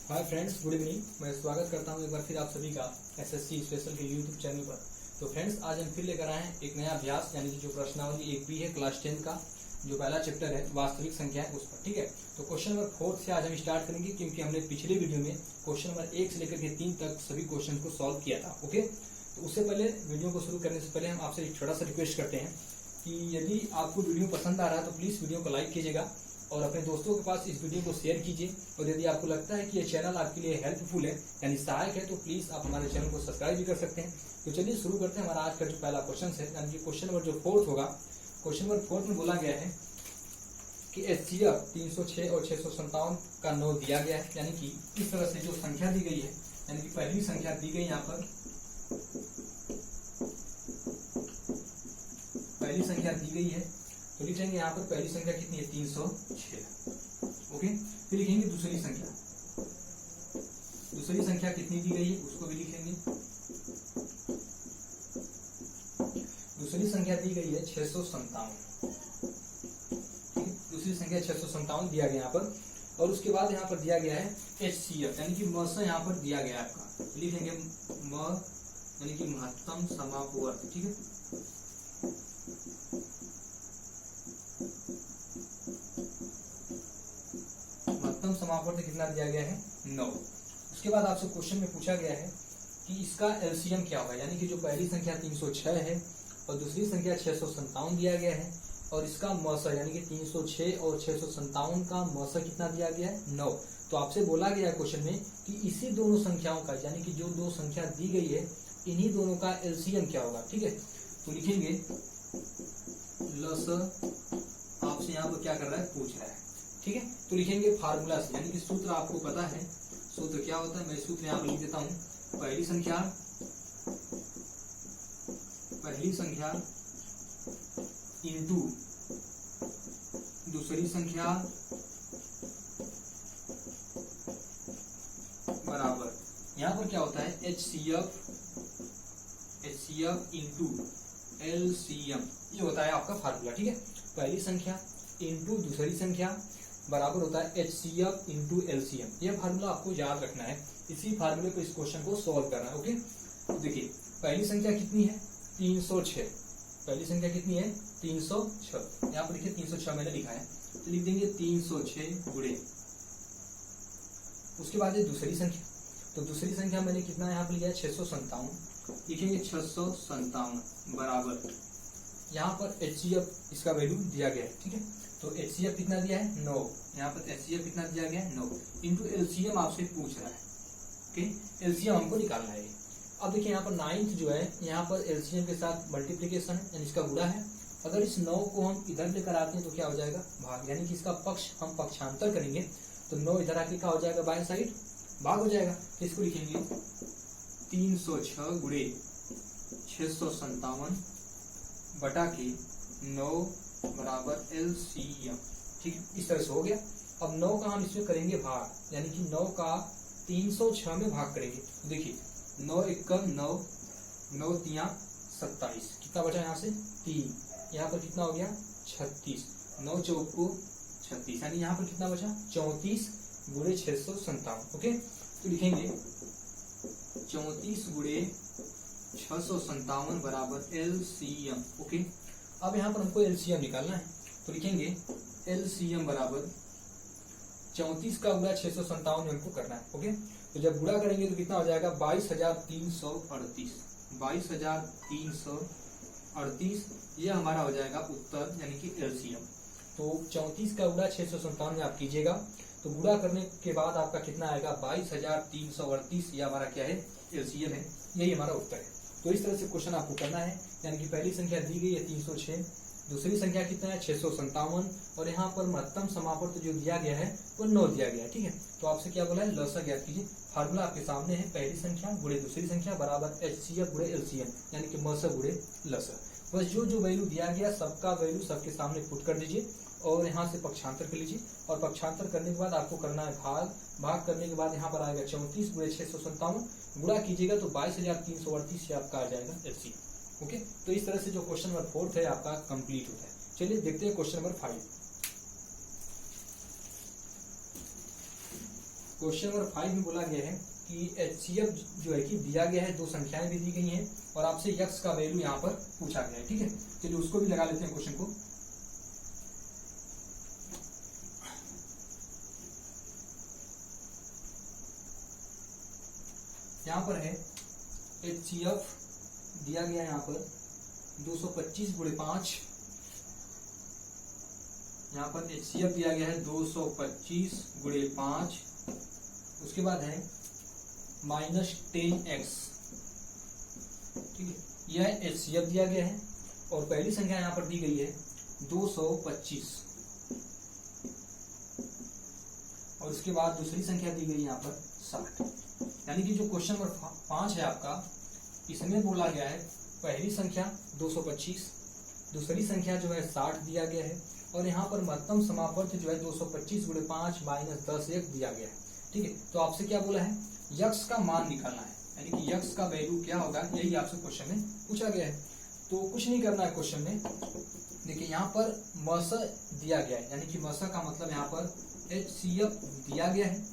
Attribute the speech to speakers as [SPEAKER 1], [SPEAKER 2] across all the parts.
[SPEAKER 1] Hi friends, good evening. मैं स्वागत करता हूं एक बार फिर आप सभी का एसएससी स्पेशल के यूट्यूब चैनल पर। तो फ्रेंड्स, आज हम फिर लेकर आए हैं एक नया अभ्यास, यानी कि जो प्रश्नावली 1B है क्लास 10 का, जो पहला चैप्टर है वास्तविक संख्या है उस पर। ठीक है, तो क्वेश्चन नंबर 4 से आज हम स्टार्ट करेंगे, क्योंकि हमने पिछले वीडियो में क्वेश्चन नंबर 1 से लेकर के 3 तक सभी क्वेश्चन को सॉल्व किया था। ओके, तो उससे पहले वीडियो को शुरू करने से पहले हम आपसे एक छोटा सा रिक्वेस्ट करते हैं कि यदि आपको वीडियो पसंद आ रहा है तो प्लीज वीडियो को लाइक कीजिएगा और अपने दोस्तों के पास इस वीडियो को शेयर कीजिए। और यदि आपको लगता है कि ये चैनल आपके लिए हेल्पफुल है यानी सहायक है, तो प्लीज आप हमारे चैनल को सब्सक्राइब भी कर सकते हैं। तो चलिए शुरू करते हैं। हमारा आज का जो पहला क्वेश्चन है, यानी कि क्वेश्चन नंबर जो 4 होगा, क्वेश्चन नंबर 4 में बोला गया है कि HCF 306 और 657 का 9 दिया गया है। यानी कि इस तरह से जो संख्या दी गई है, यानी कि पहली संख्या दी गई यहाँ पर, पहली संख्या दी गई है तो लिखेंगे यहाँ पर पहली संख्या कितनी है, 306। ओके, फिर लिखेंगे दूसरी संख्या, दूसरी संख्या कितनी दी गई है उसको भी लिखेंगे। दूसरी संख्या दी गई है 657। दूसरी संख्या 657 दिया गया यहाँ पर। और उसके बाद यहाँ पर दिया गया है HCF, यानी कि म यहाँ पर दिया गया है आपका, लिखेंगे म यानी कि महत्तम समापवर्त। ठीक है, महत्तम समापवर्त कितना दिया गया है, 9। उसके बाद आपसे क्वेश्चन में पूछा गया है कि इसका एलसीएम क्या होगा, यानी कि जो पहली संख्या 306 है और दूसरी संख्या 657 दिया गया है, और इसका मौसा यानी कि 306 और 657 का मौसा कितना दिया गया है, 9। तो आपसे बोला गया है क्वेश्चन में कि इसी दोनों संख्याओं का, यानी कि जो दो संख्या दी गई है इन्हीं दोनों का एलसीएम क्या होगा। ठीक है, तो लिखेंगे लस, आपसे यहाँ पर क्या कर रहा है, पूछ रहा है। ठीक है, तो लिखेंगे फार्मूला से, यानी कि सूत्र आपको पता है। सूत्र क्या होता है, मैं सूत्र यहाँ पर लिख देता हूँ। पहली संख्या इंटू दूसरी संख्या बराबर, यहाँ पर क्या होता है, HCF इंटू LCM, ये होता है आपका फार्मूला। ठीक है, पहली संख्या इंटू दूसरी संख्या बराबर होता है HCF इंटू LCM। यह फार्मूला आपको याद रखना है, इसी फार्मूले को इस क्वेश्चन को सॉल्व करना है। ओके, तो देखिए पहली संख्या कितनी है, 306। पहली संख्या कितनी है, 306। यहाँ पर देखिए 306 मैंने लिखा है, तो लिख देंगे 306 गुणे, उसके बाद दूसरी संख्या, तो दूसरी संख्या मैंने कितना यहाँ पर लिया है, 657। लिखेंगे 657 बराबर, यहाँ पर HCF इसका वैल्यू दिया गया है। ठीक है, तो HCF कितना दिया है, 9। यहाँ पर HCF कितना दिया गया है, 9 इंटू LCM आपसे पूछ रहा है। ओके, LCM हमको निकालना है। अब देखिए यहाँ पर 9th जो है, यहाँ पर LCM के साथ मल्टीप्लीकेशन है, यानी इसका गुणा है। अगर इस 9 को हम इधर लेकर आते हैं तो क्या हो जाएगा, भाग, यानी कि इसका पक्ष हम पक्षांतर करेंगे तो 9 इधर आके क्या हो जाएगा, बाएं साइड भाग हो जाएगा। तो इसको लिखेंगे 306 गुणे 657 बटा के 9 बराबर LCM। ठीक, इस तरह से हो गया। अब 9 का हम इसमें करेंगे भाग, यानी कि 9 का 306 में भाग करेंगे। तो देखिए 9 एकम 9, 9 तिया 27, कितना बचा यहाँ से, 3। यहाँ पर कितना हो गया, 36, 9 चौको 36, यानी यहाँ पर कितना बचा, 34 गुणे 657। ओके, तो लिखेंगे 34 गुणे 657 बराबर LCM। ओके, अब यहाँ पर हमको LCM निकालना है, तो लिखेंगे LCM बराबर 34 का गुणा 657 में हमको करना है। ओके, तो जब गुणा करेंगे तो कितना हो जाएगा, 22,338। 22,338 ये हमारा हो जाएगा उत्तर, यानी कि LCM। तो 34 का गुणा 657 में आप कीजिएगा, तो गुणा करने के बाद आपका कितना आएगा, 22,338। ये हमारा क्या है, LCM है, यही हमारा उत्तर है। तो इस तरह से क्वेश्चन आपको करना है, यानी कि पहली संख्या दी गई है 306, दूसरी संख्या कितना है 657, और यहाँ पर महत्तम समापवर्त जो दिया गया है वो 9 दिया गया है। ठीक है, तो आपसे क्या बोला है, लसा ज्ञात कीजिए। फार्मूला आपके सामने है, पहली संख्या गुणे दूसरी संख्या बराबर HCF गुणे LCM, यानी कि मस गुणे लस। बस जो जो वैल्यू दिया गया सबका वैल्यू सबके सामने पुट कर दीजिए और यहाँ से पक्षांतर कर लीजिए। और पक्षांतर करने के बाद आपको करना है भाग, भाग करने के बाद यहाँ पर आएगा 34 गुणे 657, गुणा कीजिएगा तो 22,338 से आपका आ जाएगा LCM। ओके, तो इस तरह से जो क्वेश्चन नंबर 4 है आपका कंप्लीट होता है। चलिए देखते हैं क्वेश्चन नंबर 5। क्वेश्चन नंबर 5 में बोला गया है कि HCF जो है कि दिया गया है, दो संख्याएं भी दी गई हैं और आपसे x का वैल्यू यहाँ पर पूछा गया है। ठीक है, चलिए उसको भी लगा लेते हैं क्वेश्चन को। यहाँ पर है HCF दिया गया है यहाँ पर 225 गुणे 5, यहाँ पर HCF दिया गया है 225 गुणे 5, उसके बाद है -10x। ठीक है, यह HCF दिया गया है और पहली संख्या यहाँ पर दी गई है 225 और उसके बाद दूसरी संख्या दी गई है यहाँ पर 60। यानी कि जो क्वेश्चन नंबर 5 है आपका, इसमें बोला गया है पहली संख्या 225, दूसरी संख्या जो है 60 दिया गया है और यहाँ पर महत्तम समापवर्त जो है 225 गुणे 5 -10x दिया गया है। ठीक है, तो आपसे क्या बोला है, यक्स का मान निकालना है, यानी कि यक्स का वैल्यू क्या होगा, यही आपसे क्वेश्चन में पूछा गया है। तो कुछ नहीं करना है क्वेश्चन में। देखिए यहाँ पर मस दिया गया है, यानी कि मस का मतलब यहाँ पर HCF दिया गया है।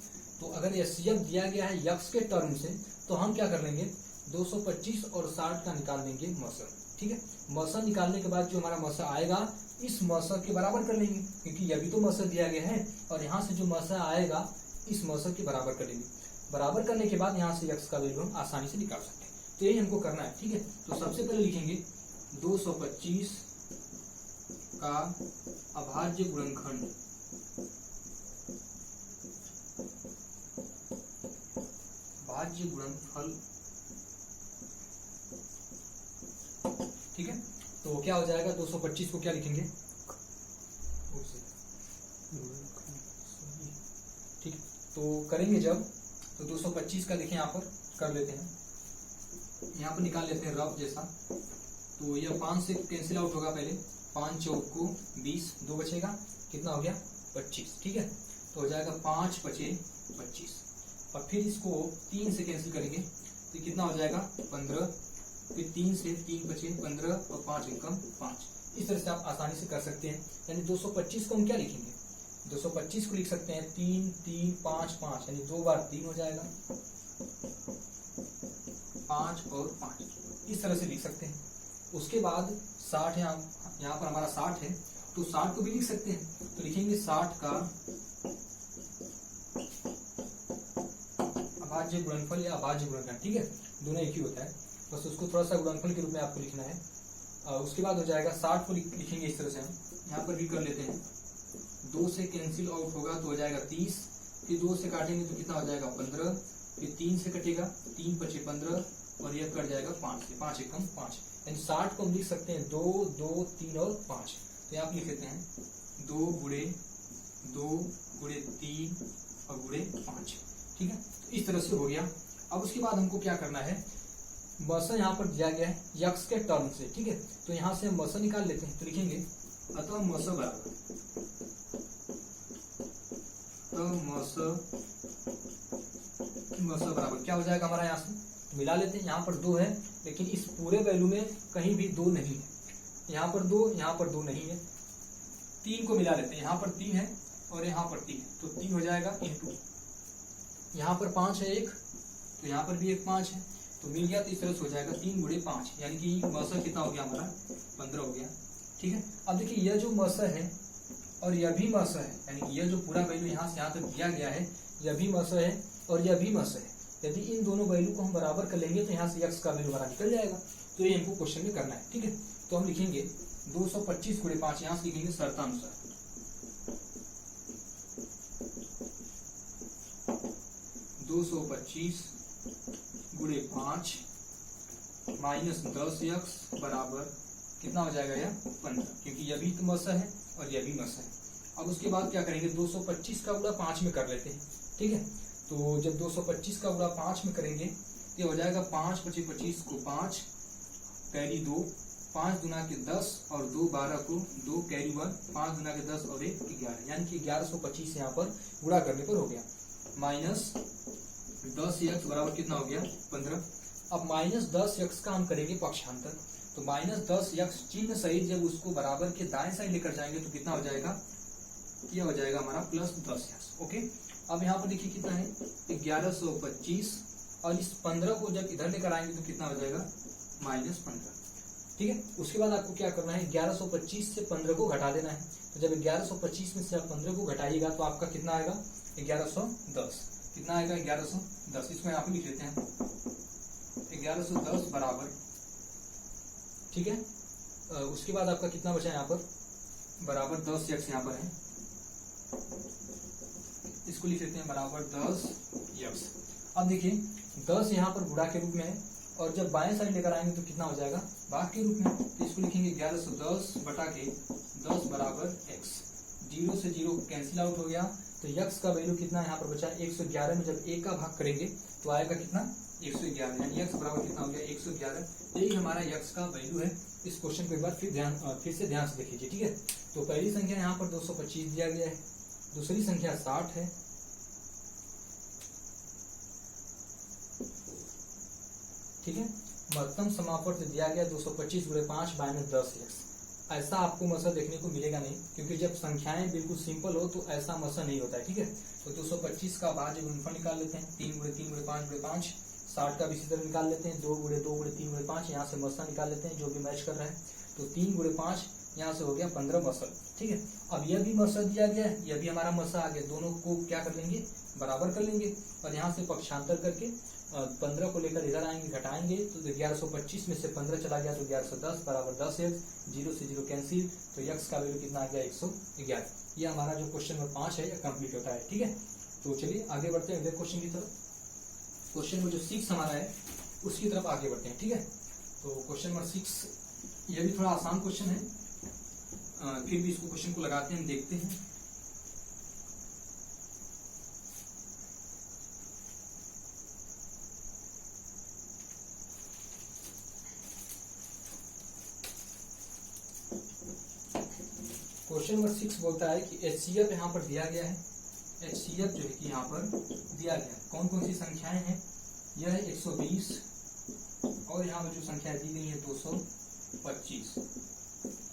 [SPEAKER 1] तो अगर HCF दिया गया है यक्स के टर्म से, तो हम क्या कर लेंगे, 225 और 60 का निकाल लेंगे मस। ठीक है, मस निकालने के बाद जो हमारा मस आएगा इस मस के बराबर कर लेंगे, क्योंकि यह भी तो मस दिया गया है और यहाँ से जो मस आएगा इस मस के बराबर कर लेंगे। बराबर करने के बाद यहाँ से x का वैल्यू हम आसानी से निकाल सकते हैं। तो यही हमको करना है। ठीक है, तो सबसे पहले लिखेंगे 225 का अभाज्य गुणनखंड, भाज्य गुणनफल। ठीक है, तो क्या हो जाएगा, 225 को क्या लिखेंगे, ठीक, तो करेंगे जब, तो 225 का लिखें, यहाँ पर कर लेते हैं, यहाँ पर निकाल लेते हैं रफ जैसा। तो यह 5 से कैंसिल आउट होगा, पहले 5 चौक को 20, 2 बचेगा, कितना हो गया 25। ठीक है, तो हो जाएगा 5 बचे 25 और फिर इसको 3 से कैंसिल करेंगे तो कितना हो जाएगा 15, फिर 3 से 3 बचे 15 और 5 एकम 5। इस तरह से आप आसानी से कर सकते हैं। यानी 225 को हम क्या लिखेंगे, 225 को लिख सकते हैं 3 3 5 5, यानी 2 बार 3 हो जाएगा, 5 और 5, इस तरह से लिख सकते हैं। उसके बाद 60 यहाँ पर हमारा 60 है, तो 60 को भी लिख सकते हैं। तो लिखेंगे 60 का अभाज्य गुणनफल या अभाज्य गुणनखंड। ठीक है, दोनों एक ही होता है, बस उसको थोड़ा सा गुणनफल के रूप में आपको लिखना है। उसके बाद हो जाएगा 60 को लिखेंगे इस तरह से, हम यहाँ पर भी कर लेते हैं। 2 से कैंसिल आउट होगा तो हो जाएगा 30, फिर 2 से काटेंगे तो कितना हो जाएगा 15, फिर 3 से कटेगा 3 बचे 15 और यह कट जाएगा 5 से, 5 एकम 5। यानी 60 को हम लिख सकते हैं 2 2 3 और 5। तो यहाँ लिख लेते हैं 2 गुणे 3 और गुणे 5। ठीक है, तो इस तरह से हो गया। अब उसके बाद हमको क्या करना है, मसा यहाँ पर दिया गया है यक्स के टर्म से। ठीक है, तो यहाँ से हम मसा निकाल लेते हैं। तो लिखेंगे अतः मसा बराबर, तो मसा बराबर क्या हो जाएगा हमारा, यहाँ से मिला लेते हैं। यहाँ पर 2 है, लेकिन इस पूरे वैल्यू में कहीं भी 2 नहीं है। यहाँ पर 2, यहाँ पर 2 नहीं है। 3 को मिला लेते हैं, यहाँ पर 3 है और यहाँ पर 3 है, तो 3 हो जाएगा इंटू, यहाँ पर 5 है एक, तो यहाँ पर भी एक 5 है, तो मिल गया। तो इस तरह से हो जाएगा 3 गुणे 5, यानी कि मसा कितना हो गया हमारा 15 हो गया। ठीक है, अब देखिए यह जो मसा है और यह भी मसा है, यानी कि यह जो पूरा वैल्यू यहाँ से यहाँ तक दिया गया है, यह भी मसा है और यह भी मसा है। यदि इन दोनों वैल्यू को हम बराबर कर लेंगे तो यहाँ से x का वैल्यू बराबर निकल जाएगा। तो ये हमको क्वेश्चन में करना है। ठीक है, तो हम लिखेंगे 225 गुणे 5, यहाँ से लिखेंगे शर्तानुसार 225 गुणे 5 माइनस 10x बराबर कितना हो जाएगा, यह 15, क्योंकि यह भी तो मसा है और यह भी मसा है। अब उसके बाद क्या करेंगे, 225 का गुणा 5 में कर लेते हैं। ठीक है, तो जब 225 का गुणा 5 में करेंगे ये हो जाएगा 5 बचे 25 को 5 कैरी 2, 5 गुना के 10 और 2 12 को 2 कैरी 1, 5 गुना के 10 और 1 11, यानी कि 1125 यहाँ पर गुणा करने पर हो गया। माइनस 10x बराबर कितना हो गया 15। अब माइनस 10x का हम करेंगे पक्षांतर, तो माइनस 10x चिन्ह सहित जब उसको बराबर के दाएं साइड लेकर जाएंगे तो कितना हो जाएगा, ये हो जाएगा हमारा प्लस 10x। ओके, अब यहाँ पर देखिए कितना है 1125, और इस 15 को जब इधर लेकर आएंगे तो कितना हो जाएगा -15। ठीक है, उसके बाद आपको क्या करना है 1125 से 15 को घटा देना है। तो जब 1125 में से आप 15 को घटाइएगा तो आपका कितना आएगा 1110। कितना आएगा 1110, इसको यहाँ पे लिख लेते हैं 1110 बराबर, ठीक है। उसके बाद आपका कितना बचा यहाँ पर बराबर 10x यहाँ पर है, इसको लिख लेते हैं बराबर 10x। अब देखिए 10 यहाँ पर गुणा के रूप में है, और जब बाएं साइड लेकर आएंगे तो कितना हो जाएगा भाग के रूप में। तो इसको लिखेंगे 1110 बटा के 10 बराबर x। 0 से 0 कैंसिल आउट हो गया, तो x का वैल्यू कितना यहाँ पर बचा 111 में जब 1 का भाग करेंगे तो आएगा कितना 111, यानी x बराबर कितना हो गया 111। यही हमारा x का वैल्यू है। इस क्वेश्चन को एक बार फिर से ध्यान से देखिए, ठीक है। तो पहली संख्या यहाँ पर 225 दिया गया है, दूसरी संख्या 60 है, ठीक है। महत्तम समापवर्त दिया गया 225 × 5 - 10x। ऐसा आपको मसला देखने को मिलेगा नहीं, क्योंकि जब संख्याएं बिल्कुल सिंपल हो तो ऐसा मसला नहीं होता है, ठीक है। तो 225 का भाज्य गुणनफल निकाल लेते हैं, 3 × 3 × 5 × 5। 60 का भी इसी तरह निकाल लेते हैं, 2 × 2 × 3 × 5। यहाँ से मसला निकाल लेते हैं जो भी मैच कर रहा है। तो 3 × 5 यहाँ से हो गया 15 मसल, ठीक है। अब यह भी मसल दिया गया है, यह भी हमारा मसल आ गया, दोनों को क्या कर लेंगे बराबर कर लेंगे, और यहाँ से पक्षांतर करके 15 को लेकर इधर आएंगे घटाएंगे, तो 1125 में से 15 चला गया तो 1110 बराबर 10x। 0 से 0 कैंसिल, तो x का वैल्यू कितना आ गया 111। ये हमारा जो क्वेश्चन नंबर 5 है यह कंप्लीट होता है, ठीक है। तो चलिए आगे बढ़ते हैं अगले क्वेश्चन की तरफ। क्वेश्चन नंबर जो 6 हमारा है उसकी तरफ आगे बढ़ते हैं, ठीक है। तो क्वेश्चन नंबर 6 यह भी थोड़ा आसान क्वेश्चन है, फिर भी इसको क्वेश्चन को लगाते हैं, देखते हैं। क्वेश्चन नंबर 6 बोलता है कि HCF यहाँ पर दिया गया है। HCF जो है कि यहाँ पर दिया गया है, कौन कौन सी संख्याएं हैं, यह है 120, और यहाँ पर जो संख्या दी गई है 225,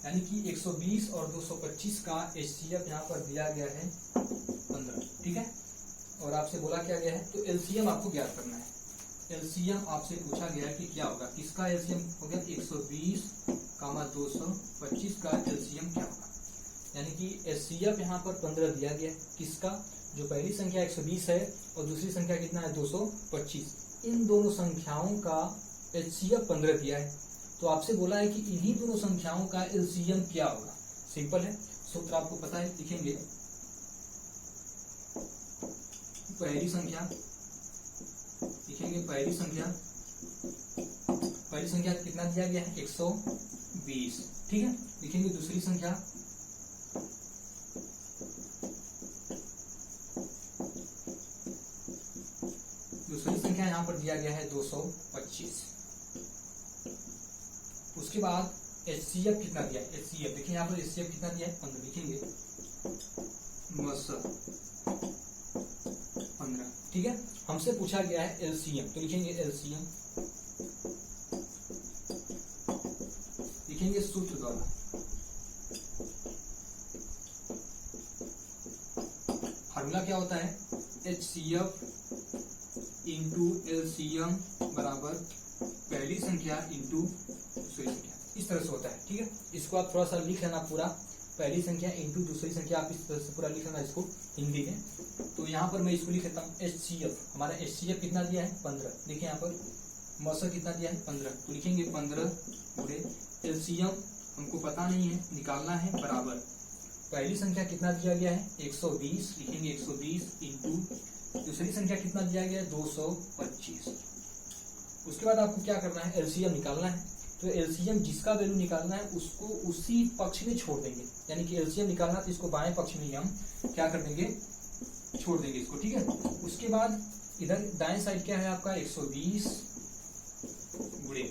[SPEAKER 1] यानी कि 120 और 225 का HCF यहाँ पर दिया गया है 15, ठीक है। और आपसे बोला क्या गया है, तो LCM आपको ज्ञात करना है। LCM आपसे पूछा गया है कि क्या होगा, किसका LCM हो गया 120, 225 का LCM क्या होगा, यानी कि HCF यहाँ पर 15 दिया गया, किसका, जो पहली संख्या 120 है और दूसरी संख्या कितना है 225, इन दोनों संख्याओं का HCF 15 दिया है। तो आपसे बोला है कि इन्हीं दोनों संख्याओं का LCM क्या होगा। सिंपल है, सूत्र आपको पता है, लिखेंगे पहली संख्या, लिखेंगे पहली संख्या कितना दिया गया है 120, ठीक है। लिखेंगे दूसरी संख्या, यहाँ पर दिया गया है 225। उसके बाद HCF कितना दिया है, HCF देखिए यहाँ पर HCF कितना दिया है 15, लिखेंगे 15, ठीक है। हमसे पूछा गया है LCM, तो लिखेंगे LCM, लिखेंगे सूत्र द्वारा, फार्मूला क्या होता है HCF इंटू LCM बराबर पहली संख्या इंटू दूसरी संख्या, इस तरह से होता है, ठीक है। इसको आप थोड़ा सा लिख लेना पूरा, पहली संख्या इंटू दूसरी संख्या, आप इस तरह से पूरा लिख लेना इसको हिंदी में। तो यहाँ पर मैं इसको लिख लेता हूँ HCF, हमारा HCF कितना दिया है 15, देखिए यहाँ पर मौसम कितना दिया है 15, तो लिखेंगे 15 पूरे LCM हमको पता नहीं है, निकालना है, बराबर पहली संख्या कितना दिया गया है 120, लिखेंगे 120 इंटू दूसरी संख्या कितना दिया गया है 225। उसके बाद आपको क्या करना है LCM निकालना है। तो LCM जिसका वैल्यू निकालना है उसको उसी पक्ष में छोड़ देंगे, यानी कि LCM निकालना तो इसको बाएं पक्ष में ही हम क्या कर देंगे छोड़ देंगे इसको, ठीक है। उसके बाद इधर दाएं साइड क्या है आपका 120 गुणे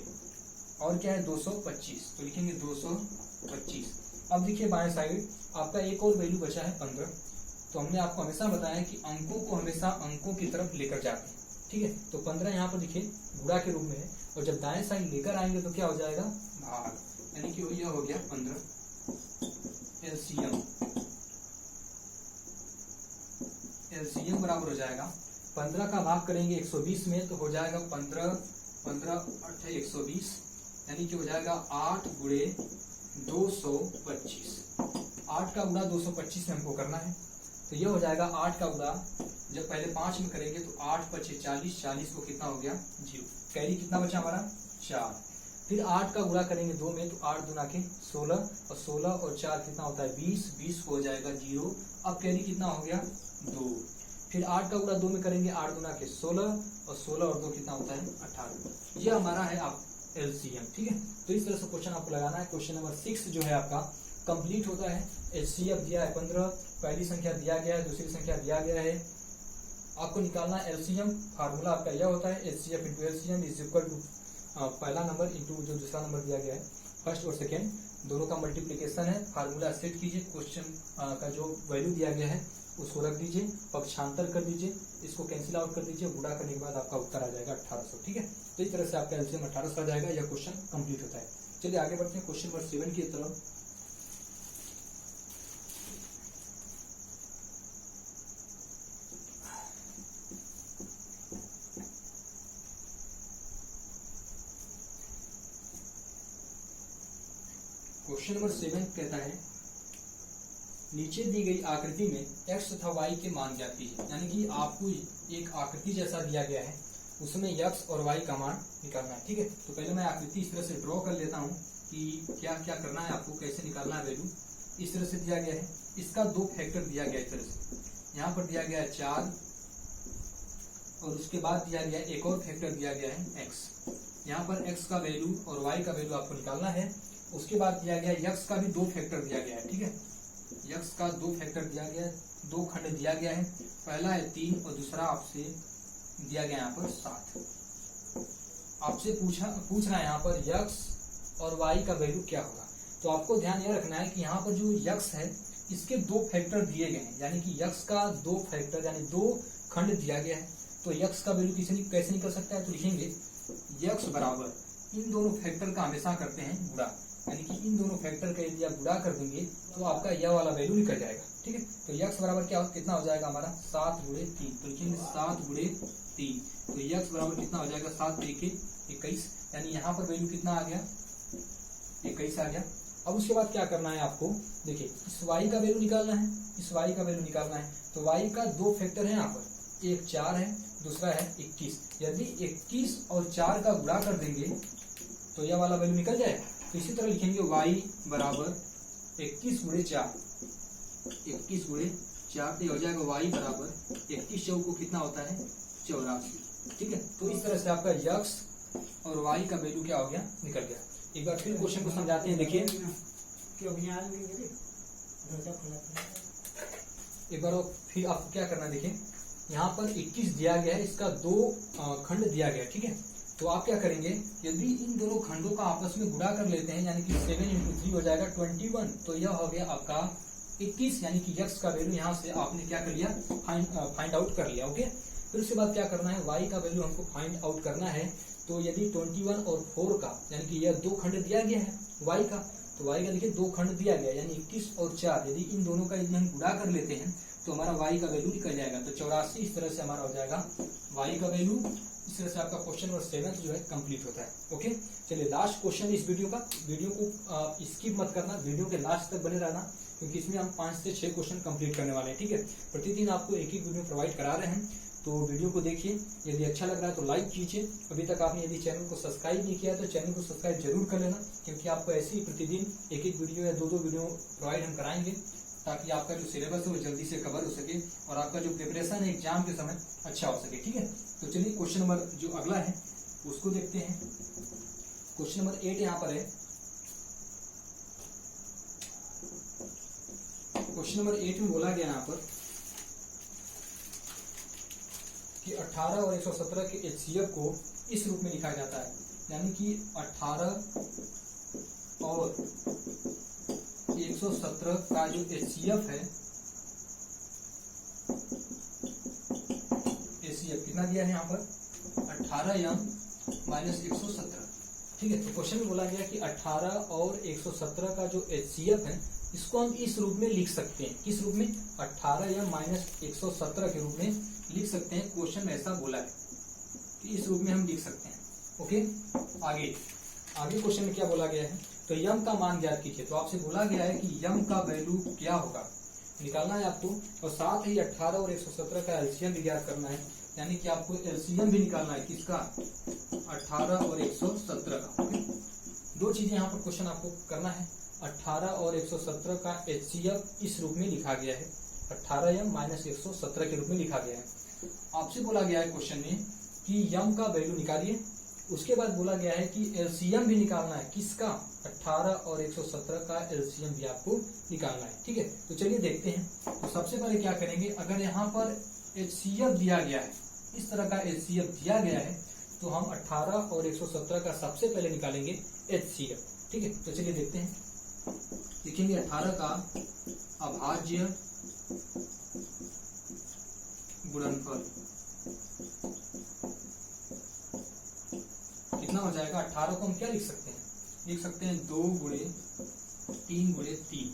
[SPEAKER 1] और क्या है 225, तो लिखेंगे 225। अब देखिए बाएं साइड आपका एक और वैल्यू बचा है 15, तो हमने आपको हमेशा बताया कि अंकों को हमेशा अंकों की तरफ लेकर जाते हैं, ठीक है। तो 15 यहाँ पर देखिए गुणा के रूप में है, और जब दाएं साइड लेकर आएंगे तो क्या हो जाएगा भाग, यानी कि यह हो गया 15 एलसीएम बराबर हो जाएगा 15 का भाग करेंगे 120 में तो हो जाएगा 15 120, यानी कि हो जाएगा 8 गुणे 225। 8 का गुणा 225 में हमको करना है, तो ये हो जाएगा 8 का गुणा, जब पहले 5 में करेंगे तो 8 5 40, 40 को कितना हो गया 0, कैरी कितना बचा हमारा 4। फिर 8 का गुणा करेंगे 2 में तो 8 दूना के 16, और 16 और 4 कितना होता है 20, 20 को हो जाएगा 0। अब कैरी कितना हो गया 2। फिर 8 का गुणा 2 में करेंगे 8 दूना के 16, और 16 और 2 कितना होता है 18। ये हमारा है आप एलसीएम, ठीक है। तो इस तरह से क्वेश्चन आपको लगाना है। क्वेश्चन नंबर 6 जो है आपका कंप्लीट होता है। एचसीएफ दिया है 15, पहली संख्या दिया गया है, दूसरी संख्या दिया गया है, आपको निकालना है एलसीएम। फार्मूला आपका यह होता है HCF into LCM is equal to पहला नंबर इंटू जो दूसरा नंबर दिया गया है, फर्स्ट और सेकेंड दोनों का मल्टीप्लीकेशन है। फार्मूला सेट कीजिए, क्वेश्चन का जो वैल्यू दिया गया है उसको रख दीजिए, पक्षांतर कर दीजिए, इसको कैंसिल आउट कर दीजिए, गुणा करने के बाद आपका उत्तर आ जाएगा 1800, ठीक है। तो इस तरह से आपका एलसीएम 1800 आ जाएगा। यह क्वेश्चन कंप्लीट होता है। चलिए आगे बढ़ते हैं क्वेश्चन नंबर 7 की तरफ। क्वेश्चन नंबर 7 कहता है नीचे दी गई आकृति में x तथा y के मान ज्ञात कीजिए। यानी कि आपको एक आकृति जैसा दिया गया है, उसमें x और y का मान निकालना है, ठीक है। तो पहले मैं आकृति इस तरह से ड्रॉ कर लेता हूँ कि क्या क्या करना है आपको, कैसे निकालना है वैल्यू। इस तरह से दिया गया है, इसका 2 फैक्टर दिया गया है इस तरह से। यहाँ पर दिया गया है 4, और उसके बाद दिया गया एक और फैक्टर दिया गया है x। यहाँ पर x का वैल्यू और y का वैल्यू आपको निकालना है। उसके बाद दिया गया x का भी 2 फैक्टर दिया गया है, ठीक है। x का 2 फैक्टर दिया गया है, 2 खंड दिया गया है। पहला है 3 और दूसरा आपसे दिया गया यहाँ पर 7। आपसे पूछना है यहाँ पर x और y का वैल्यू क्या होगा। तो आपको ध्यान यह रखना है कि यहाँ पर जो x है इसके 2 फैक्टर दिए गए हैं, यानी कि x का 2 फैक्टर यानी 2 खंड दिया गया है। तो x का वैल्यू कैसे निकल सकता है, तो लिखेंगे x बराबर इन दोनों फैक्टर का हमेशा करते हैं गुणा, यानी कि इन दोनों फैक्टर का यदि आप गुणा कर देंगे तो आपका यह वाला वैल्यू निकल जाएगा, ठीक है। तो x बराबर कितना हो जाएगा हमारा 7 गुणे 3, तो लिखेंगे 7 गुणे 3। तो x बराबर कितना हो जाएगा 7 3 21, यानी यहाँ पर वैल्यू कितना आ गया 21 आ गया। अब उसके बाद क्या करना है आपको, देखिए इस y का वैल्यू निकालना है, इस y का वैल्यू निकालना है। तो y का 2 फैक्टर है यहाँ पर, एक 4 है, दूसरा है 21। यदि 21 और 4 का गुणा कर देंगे तो यह वाला वैल्यू निकल जाएगा। तो इसी तरह लिखेंगे y बराबर 21 गुणे 4, 21 गुणे 4, तो हो जाएगा y बराबर 21 चौक को कितना होता है 84, ठीक है। तो इस तरह से आपका x और y का वैल्यू क्या हो गया निकल गया। एक बार फिर क्वेश्चन को समझाते हैं, देखिए एक बार फिर आपको क्या करना है, देखिए यहाँ पर 21 दिया गया है, इसका 2 खंड दिया गया है, ठीक है। तो आप क्या करेंगे, यदि इन दोनों खंडों का आपस में गुणा कर लेते हैं, यानी कि 7 × 3 हो जाएगा 21, तो यह हो गया आपका 21, यानी कि x का वैल्यू यहाँ से आपने क्या कर लिया फाइंड आउट कर लिया, ओके। फिर उसके बाद क्या करना है, y का वैल्यू हमको फाइंड आउट करना है। तो यदि 21 और 4 का, यानी कि यह 2 खंड दिया गया है y का, तो y का देखिए 2 खंड दिया गया, यानी 21 और 4, यदि इन दोनों का यदि हम गुणा कर लेते हैं तो हमारा y का वैल्यू निकल जाएगा। तो 84 इस तरह से हमारा हो जाएगा y का वैल्यू। इस तरह से आपका क्वेश्चन नंबर 7 जो है कंप्लीट होता है, ओके। चलिए लास्ट क्वेश्चन इस वीडियो का, वीडियो को स्किप मत करना, वीडियो के लास्ट तक बने रहना, क्योंकि इसमें हम 5 से 6 क्वेश्चन कंप्लीट करने वाले हैं, ठीक है। प्रतिदिन आपको एक वीडियो प्रोवाइड करा रहे हैं, तो वीडियो को देखिए। यदि अच्छा लग रहा है तो लाइक कीजिए। अभी तक आपने यदि चैनल को सब्सक्राइब नहीं किया तो चैनल को सब्सक्राइब जरूर कर लेना, क्योंकि आपको ऐसे ही प्रतिदिन एक वीडियो या 2 वीडियो प्रोवाइड हम कराएंगे, ताकि आपका जो सिलेबस है वो जल्दी से कवर हो सके और आपका जो प्रिपरेशन है एग्जाम के समय अच्छा हो सके, ठीक है। तो चलिए क्वेश्चन नंबर जो अगला है उसको देखते हैं। क्वेश्चन नंबर 8 यहाँ पर है। क्वेश्चन नंबर 8 में बोला गया यहाँ पर कि 18 और 117 के एचसीएफ को इस रूप में लिखा जाता है, यानी कि 18 और 117 का जो एचसीएफ है, एचसीएफ कितना दिया है यहाँ पर 18m - 117, ठीक है। तो क्वेश्चन में बोला गया कि 18 और 117 का जो एचसीएफ है इसको हम इस रूप में लिख सकते हैं। किस रूप में? 18m - 117 के रूप में लिख सकते हैं। क्वेश्चन ऐसा बोला है कि इस रूप में हम लिख सकते हैं। ओके, आगे क्वेश्चन में क्या बोला गया है? तो यम का मान ज्ञात कीजिए। तो आपसे बोला गया है कि यम का वैल्यू क्या होगा, निकालना है आपको, और साथ ही 18 और 117 का एलसीएम भी ज्ञात करना है। यानी कि आपको एलसीएम भी निकालना है। किसका? 18 और 117 का। दो चीजें यहाँ पर क्वेश्चन आपको करना है। 18 और 117 का एचसीएफ इस रूप में लिखा गया है, 18m - 117 के रूप में लिखा गया है। आपसे बोला गया है क्वेश्चन में कि यम का वैल्यू निकालिए। उसके बाद बोला गया है कि एलसीएम भी निकालना है। किसका? 18 और 117 का एलसीएम भी आपको निकालना है। ठीक है, तो चलिए देखते हैं। तो सबसे पहले क्या करेंगे, अगर यहाँ पर एचसीएफ दिया गया है, इस तरह का एचसीएफ दिया गया है, तो हम 18 और 117 का सबसे पहले निकालेंगे एचसीएफ। ठीक है, तो चलिए देखते हैं। लिखेंगे 18 का अभाज्य गुणनफल कितना हो जाएगा? 18 को हम क्या लिख सकते हैं? लिख सकते हैं 2 × 3 × 3,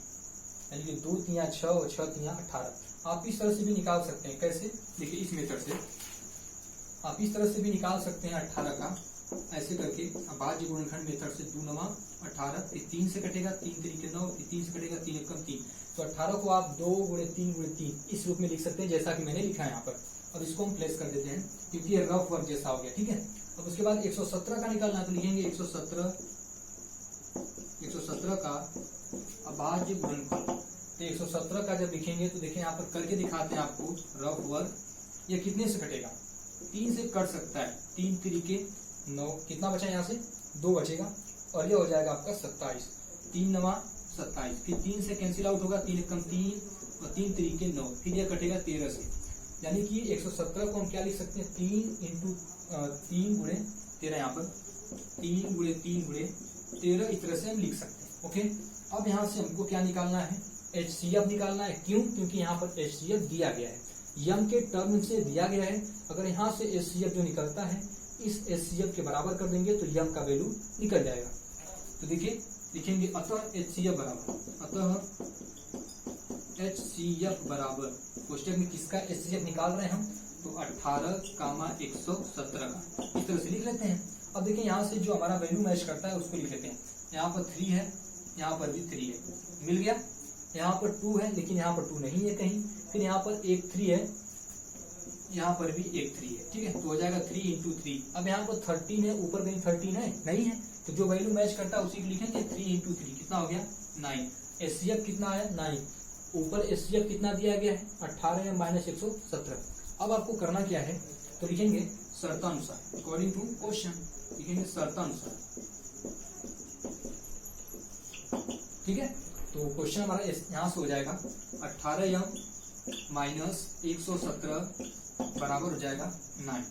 [SPEAKER 1] यानी कि 2 × 3 = 6 और 6 × 3 = 18। आप इस तरह से भी निकाल सकते हैं। कैसे? देखिए, इस मेथड से आप इस तरह से भी निकाल सकते हैं 18 का, ऐसे करके अभाज्य गुणनखंड मेथड से। 2 × 9 = 18, 3 से कटेगा, 3 × 9, 3 से कटेगा, 3 × 1 = 3। तो 18 को आप 2 × 3 × 3 इस रूप में लिख सकते हैं, जैसा कि मैंने लिखा है यहाँ पर। अब इसको हम प्लेस कर देते हैं क्योंकि ये रफ वर्क जैसा हो गया। ठीक है, अब उसके बाद 117 का निकालना है। तो लिखेंगे 117 का अभाज्य गुणनफल। तो 117 का जब लिखेंगे तो देखिए यहाँ पर करके दिखाते हैं आपको रफ वर्क। ये कितने से कटेगा? 3 से कट सकता है। 3 × 3 = 9, कितना बचा यहाँ से? 2 बचेगा, और ये हो जाएगा आपका 27। 3 × 9 = 27, फिर 3 से कैंसिल आउट होगा, 3 × 1 = 3 और 3 × 3 = 9, फिर यह कटेगा 13 से। यानी कि 117 को हम क्या लिख सकते हैं? 3 × 3 × 13, यहाँ पर 3 × 3 × 13 इस तरह से हम लिख सकते हैं। ओके, अब यहाँ से हमको क्या निकालना है? एचसीएफ निकालना है। क्यों? क्योंकि यहाँ पर एचसीएफ दिया गया है, यम के टर्म से दिया गया है। अगर यहाँ से एचसीएफ जो निकलता है इस एचसीएफ के बराबर कर देंगे तो यम का वैल्यू निकल जाएगा। तो देखिए, लिखेंगे अतः एचसीएफ बराबर कोष्टक में किसका एचसीएफ निकाल रहे हैं हम? तो 18, 117 का। इस तरह से लिख लेते हैं। अब देखिए, यहाँ से जो हमारा वैल्यू मैच करता है उसको लिख लेते हैं। यहाँ पर 3 है, यहाँ पर भी 3 है, मिल गया। यहाँ पर 2 है, लेकिन यहाँ पर 2 नहीं है कहीं। फिर यहाँ पर एक 3 है, यहाँ पर भी एक 3 है। ठीक है, तो हो जाएगा 3 × 3। अब यहाँ पर 13 है, ऊपर कहीं 13 है नहीं है, तो जो वैल्यू मैच करता है उसी को लिखेंगे। 3 × 3 कितना हो गया? 9। एचसीएफ कितना आया? 9। ऊपर एचसीएफ कितना दिया गया है? 18m - 117। अब आपको करना क्या है? तो लिखेंगे शर्तानुसार, अकॉर्डिंग टू क्वेश्चन। लिखेंगे शर्तानुसार। ठीक है, तो क्वेश्चन हमारा यहाँ से हो जाएगा 18m - 117 बराबर हो जाएगा 9।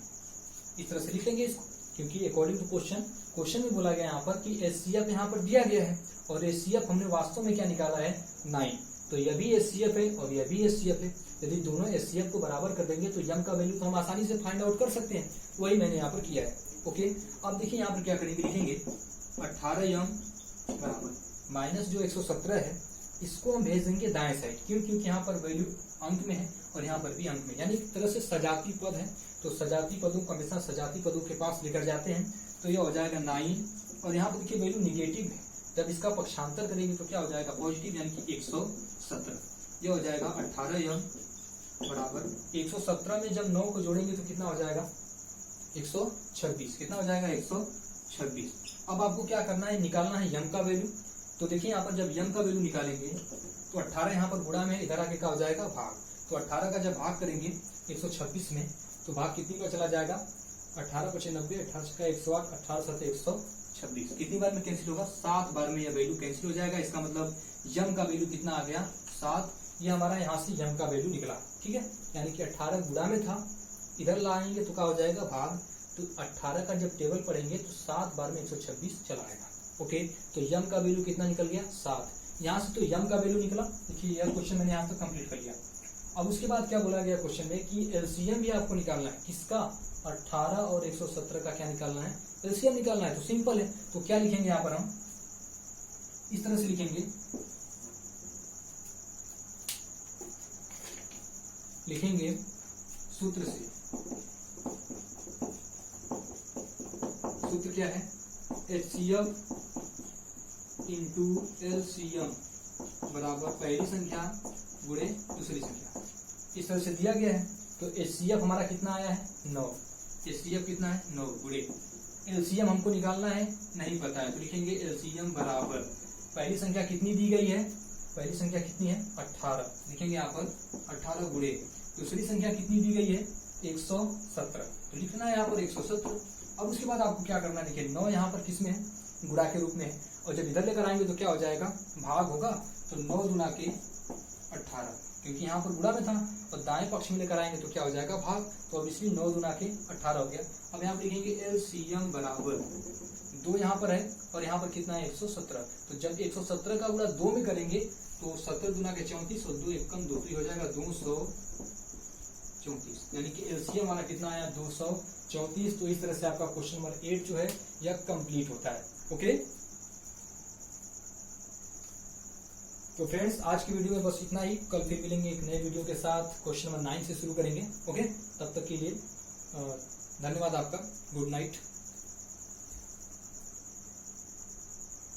[SPEAKER 1] इस तरह से लिख लेंगे इसको, क्योंकि अकॉर्डिंग टू क्वेश्चन में बोला गया यहाँ पर कि एचसीएफ यहाँ पर दिया गया है, और एचसीएफ हमने वास्तव में क्या निकाला है? 9। तो यह भी एचसीएफ है और यह भी एचसीएफ है। यदि दोनों एचसीएफ को बराबर कर देंगे तो यम का वैल्यू तो हम आसानी से फाइंड आउट कर सकते हैं। वही मैंने यहाँ पर किया है। ओके, अब देखिए यहाँ पर क्या करेंगे? लिखेंगे 18m बराबर माइनस जो 117 है इसको हम भेज देंगे दाएं साइड। क्यों? क्योंकि यहाँ पर वैल्यू अंक में है और यहाँ पर भी अंक में, यानी एक तरह से सजाती पद है। तो सजाती पदों को हमेशा सजाती पदों के पास लेकर जाते हैं। तो यह हो जाएगा 9, और यहाँ पर देखिए वैल्यू निगेटिव है। जब इसका पक्षांतर करेंगे तो क्या हो जाएगा? पॉजिटिव, यानी कि 117। यह हो जाएगा 18m बराबर 117 में जब 9 को जोड़ेंगे तो कितना हो जाएगा? 126। कितना हो जाएगा? 126। अब आपको क्या करना है? निकालना है यम का वैल्यू। तो देखिए यहाँ पर जब यम का वैल्यू निकालेंगे तो 18 यहाँ पर गुणा में, इधर आके क्या हो जाएगा? भाग। तो 18 का जब भाग करेंगे 126 में तो भाग कितनी बार चला जाएगा? 18 × 5 = 90, 18 का 108, 18 × 7 126। कितनी बार में कैंसिल होगा? 7 बार में यह वैल्यू कैंसिल हो जाएगा। इसका मतलब यम का वैल्यू कितना आ गया? 7। ये हमारा यहाँ से यम का वैल्यू निकला। ठीक है, यानी कि 18 गुणा में था, इधर लाएंगे तो क्या हो जाएगा? भाग। तो 18 का जब टेबल पढ़ेंगे तो 7 बार में 126 चला आएगा। ओके, तो यम का वैल्यू कितना निकल गया? 7। यहाँ से तो यम का वैल्यू निकला। देखिए यह क्वेश्चन मैंने यहाँ तक कंप्लीट कर लिया। अब उसके बाद क्या बोला गया क्वेश्चन में कि एलसीएम भी आपको निकालना है। किसका? 18 और 117 का क्या निकालना है? एलसीएम निकालना है। तो सिंपल है, तो क्या लिखेंगे यहाँ पर हम? इस तरह से लिखेंगे लिखेंगे सूत्र से। सूत्र क्या है? HCF इंटू LCM बराबर पहली संख्या गुणे दूसरी संख्या। इस तरह से दिया गया है। तो HCF हमारा कितना आया है? 9। HCF कितना है? 9 गुणे LCM हमको निकालना है, नहीं पता है, तो लिखेंगे LCM बराबर पहली संख्या कितनी दी गई है? पहली संख्या कितनी है? 18। लिखेंगे यहाँ पर 18 गुणे दूसरी संख्या कितनी दी गई है? 117। तो लिखना है यहाँ पर 117। अब उसके बाद आपको क्या करना है? देखिए 9 यहाँ पर किसमें है? गुणा के रूप में है, और जब इधर लेकर आएंगे तो क्या हो जाएगा? भाग होगा। तो 9 गुणा के 18, क्योंकि यहाँ पर गुणा में था, और दाएं पक्ष में लेकर आएंगे तो क्या हो जाएगा? भाग। तो अब इसलिए 9 गुणा के 18 हो गया। अब यहाँ पर लिखेंगे LCM बराबर 2 यहाँ पर है, और यहाँ पर कितना है? 117। तो जब 117 का गुणा 2 में करेंगे तो 17 गुना के 34 और 2 एकम 2, तो हो जाएगा 234। यानी कि LCM हमारा कितना आया? 234। तो इस तरह से आपका क्वेश्चन नंबर 8 जो है यह कंप्लीट होता है। ओके, तो फ्रेंड्स आज की वीडियो में बस इतना ही। कल फिर मिलेंगे एक नए वीडियो के साथ। क्वेश्चन नंबर 9 से शुरू करेंगे। ओके, तब तक के लिए धन्यवाद आपका। Good night.